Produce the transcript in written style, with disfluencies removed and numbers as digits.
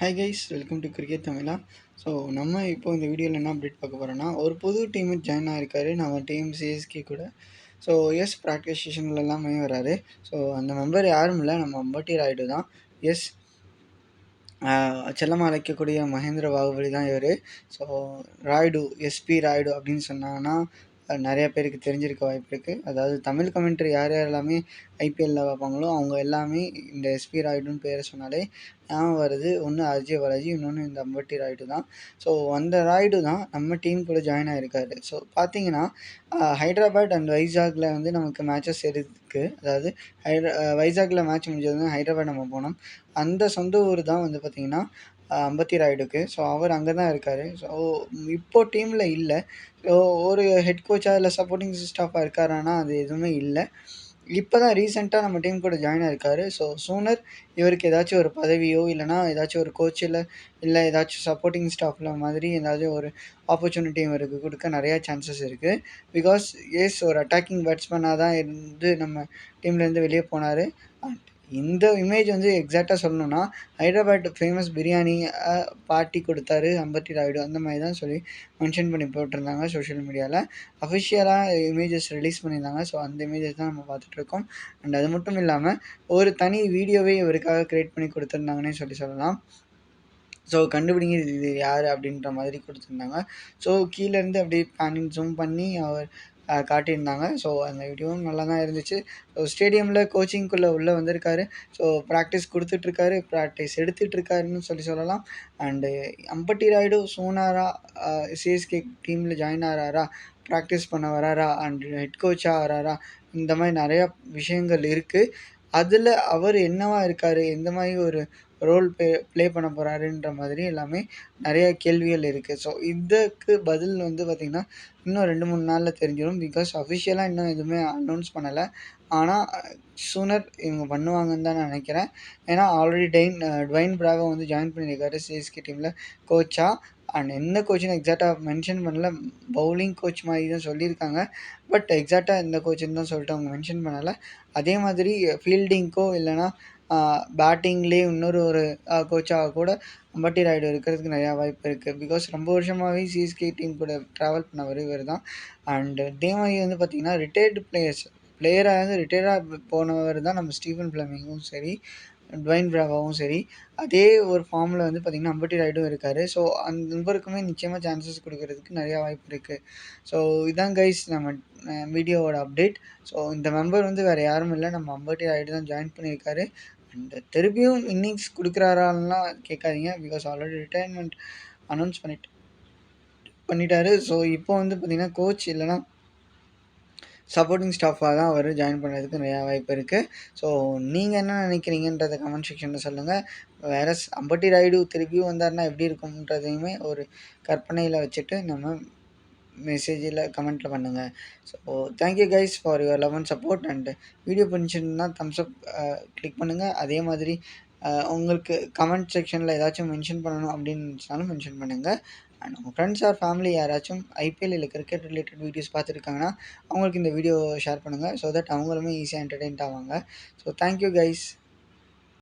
Hi guys, welcome to cricket Tamizha. So நம்ம இப்போ இந்த வீடியோவில் என்ன அப்டேட் பார்க்க போகிறோன்னா, ஒரு புது டீமு ஜாயின் ஆகிருக்காரு நம்ம டீம் சிஎஸ்கே கூட. ஸோ எஸ் ப்ராக்டிஸ் செஷன்ல எல்லாமே வராரு. ஸோ அந்த மெம்பர் யாரும் இல்லை, நம்ம அம்பட்டி ராயுடு தான். எஸ் செல்லமாக அழைக்கக்கூடிய மகேந்திர பாகுபலி தான் இவர். ஸோ ராயுடு, எஸ்பி ராயுடு அப்படின்னு சொன்னாங்கன்னா நிறைய பேருக்கு தெரிஞ்சிருக்க வாய்ப்பு இருக்குது. அதாவது தமிழ் கமெண்ட்ரி யார் யாரெல்லாமே ஐபிஎல்லில் பார்ப்பாங்களோ அவங்க எல்லாமே இந்த எஸ்பி ராயுடுன்னு பேரை சொன்னாலே ஞாபகம் வருது. ஒன்று அஜய் பாலாஜி, இன்னொன்று இந்த அம்பட்டி ராயுடு தான். ஸோ அந்த ராயுடு தான் நம்ம டீம் கூட ஜாயின் ஆகிருக்காரு. ஸோ பார்த்தீங்கன்னா ஹைதராபாத் அண்ட் வைசாகில் வந்து நமக்கு மேட்சஸ் இருக்குது. அதாவது வைசாகில் மேட்ச் முடிஞ்சது ஹைதராபாத் நம்ம போனோம். அந்த சொந்த ஊர் தான் வந்து பார்த்திங்கன்னா அம்பத்தி ராயுடுக்கு. ஸோ அவர் அங்கே தான் இருக்கார். ஸோ இப்போது டீமில் இல்லை. ஸோ ஒரு ஹெட் கோச்சாக இல்லை சப்போர்ட்டிங் ஸ்டாஃபாக இருக்காரானா அது எதுவுமே இல்லை. இப்போ தான் ரீசெண்டாக நம்ம டீம் கூட ஜாயின் ஆகிருக்காரு. ஸோ சூனர் இவருக்கு ஏதாச்சும் ஒரு பதவியோ இல்லைனா ஏதாச்சும் ஒரு கோச்சில் இல்லை ஏதாச்சும் சப்போர்ட்டிங் ஸ்டாஃபில் மாதிரி ஏதாச்சும் ஒரு ஆப்பர்ச்சுனிட்டி இவருக்கு கொடுக்க நிறையா சான்சஸ் இருக்குது. பிகாஸ் ஒரு அட்டாக்கிங் பேட்ஸ்மேனாக தான் இருந்து நம்ம டீம்லேருந்து வெளியே போனார். இந்த இமேஜ் வந்து எக்ஸாக்டாக சொல்லணுன்னா ஹைதராபாத் ஃபேமஸ் பிரியாணி பார்ட்டி கொடுத்தாரு அம்பட்டி ராயுடு, அந்த மாதிரி தான் சொல்லி மென்ஷன் பண்ணி போட்டிருந்தாங்க சோஷியல் மீடியாவில். அஃபிஷியலாக இமேஜஸ் ரிலீஸ் பண்ணியிருந்தாங்க. ஸோ அந்த இமேஜஸ் தான் நம்ம பார்த்துட்ருக்கோம். அண்ட் அது மட்டும் இல்லாமல் ஒரு தனி வீடியோவே இவருக்காக க்ரியேட் பண்ணி கொடுத்துருந்தாங்கன்னே சொல்லலாம். ஸோ கண்டுபிடிங்க இது யார் அப்படின்ற மாதிரி கொடுத்துருந்தாங்க. ஸோ கீழேருந்து அப்படியே பேனிங் ஜூம் பண்ணி அவர் காட்டியிருந்தாங்க. ஸோ அந்த வீடியோவும் நல்லா தான் இருந்துச்சு. ஸோ ஸ்டேடியமில் கோச்சிங்குள்ளே உள்ளே வந்திருக்காரு. ஸோ ப்ராக்டிஸ் கொடுத்துட்ருக்காரு, ப்ராக்டிஸ் எடுத்துகிட்ருக்காருன்னு சொல்லலாம். அண்டு அம்பட்டி ராயுடு சோனாரா சிஎஸ்கே டீமில் ஜாயின் ஆகிறாரா, ப்ராக்டிஸ் பண்ண வராரா, அண்ட் ஹெட் கோச்சாக வராரா, இந்த மாதிரி நிறையா விஷயங்கள் இருக்குது. அதில் அவர் என்னவா இருக்கார், எந்த மாதிரி ஒரு ரோல் ப்ளே பண்ண போகிறாருன்ற மாதிரி எல்லாமே நிறைய கேள்விகள் இருக்குது. ஸோ இதுக்கு பதில் வந்து பார்த்திங்கன்னா இன்னும் 2-3 நாளில் தெரிஞ்சிடும். பிகாஸ் அஃபிஷியலாக இன்னும் எதுவுமே அனௌன்ஸ் பண்ணலை. ஆனால் சூனர் இவங்க பண்ணுவாங்கன்னு தான் நான் நினைக்கிறேன். ஏன்னா ஆல்ரெடி டுவைன் பிராவோ வந்து ஜாயின் பண்ணியிருக்காரு சிஎஸ்கே டீமில் கோச்சாக. அண்ட் எந்த கோச்சுன்னு எக்ஸாக்டாக மென்ஷன் பண்ணல, பவுலிங் கோச் மாதிரி தான் சொல்லியிருக்காங்க. பட் எக்ஸாக்டாக எந்த கோச்சுன்னு தான் சொல்லிட்டு அவங்க மென்ஷன் பண்ணலை. அதே மாதிரி ஃபீல்டிங்க்கோ இல்லைனா பேட்டிங்லேயே இன்னொரு கோச்சாக கூட அம்பட்டி ராயுடு இருக்கிறதுக்கு நிறையா வாய்ப்பு இருக்குது. பிகாஸ் ரொம்ப வருஷமாகவே சிஎஸ்கே டீம் கூட ட்ராவல் பண்ணவர் இவர் தான். அண்டு இதே மாதிரி வந்து பார்த்திங்கன்னா ரிட்டையர்டு பிளேயராக வந்து ரிட்டையராக போனவர் தான் நம்ம ஸ்டீஃபன் ஃப்ளமிங்கும் சரி, டுவைன் பிராவோவும் சரி. அதே ஒரு ஃபார்மில் வந்து பார்த்திங்கன்னா அம்பட்டி ராயுடும் இருக்கார். ஸோ அந்த நம்பருக்குமே நிச்சயமாக சான்சஸ் கொடுக்கறதுக்கு நிறையா வாய்ப்பு இருக்குது. ஸோ இதான் கைஸ் நம்ம வீடியோவோட அப்டேட். ஸோ இந்த மெம்பர் வந்து வேறு யாரும் இல்லை, நம்ம அம்பட்டி ராயுடு தான் ஜாயின் பண்ணியிருக்காரு. அண்ட் திருப்பியும் இன்னிங்ஸ் கொடுக்குறாரான்லாம் கேட்காதீங்க. பிகாஸ் ஆல்ரெடி ரிட்டையர்மெண்ட் அனௌன்ஸ் பண்ணிட்டாரு. ஸோ இப்போ வந்து பார்த்திங்கன்னா கோச் இல்லைனா சப்போர்ட்டிங் ஸ்டாஃபாக தான் அவர் ஜாயின் பண்ணுறதுக்கு நிறையா வாய்ப்பு இருக்குது. ஸோ நீங்கள் என்ன நினைக்கிறீங்கன்றதை கமெண்ட் செக்ஷனில் சொல்லுங்கள். வேறு அம்பட்டி ராயுடு திருப்பியும் வந்தார்னா எப்படி இருக்கும்ன்றதையுமே ஒரு கற்பனையில் வச்சுட்டு நம்ம மெசேஜில் கமெண்ட்டில் பண்ணுங்கள். So thank you guys for your love and support. And video பிடிச்சிருந்தா தம்ஸ் அப் கிளிக் பண்ணுங்கள். அதே மாதிரி உங்களுக்கு கமெண்ட் செக்ஷனில் ஏதாச்சும் மென்ஷன் பண்ணணும் அப்படின்னு நினச்சாலும் மென்ஷன் பண்ணுங்கள். அண்ட் உங்கள் ஃப்ரெண்ட்ஸ் ஆர் ஃபேமிலி யாராச்சும் ஐபிஎல் இல்லை கிரிக்கெட் ரிலேட்டட் வீடியோஸ் பார்த்துருக்காங்கன்னா அவங்களுக்கு இந்த வீடியோ ஷேர் பண்ணுங்கள். ஸோ தட் அவங்களுமே ஈஸியாக என்டர்டெயின்ட் ஆவாங்க. So thank you guys.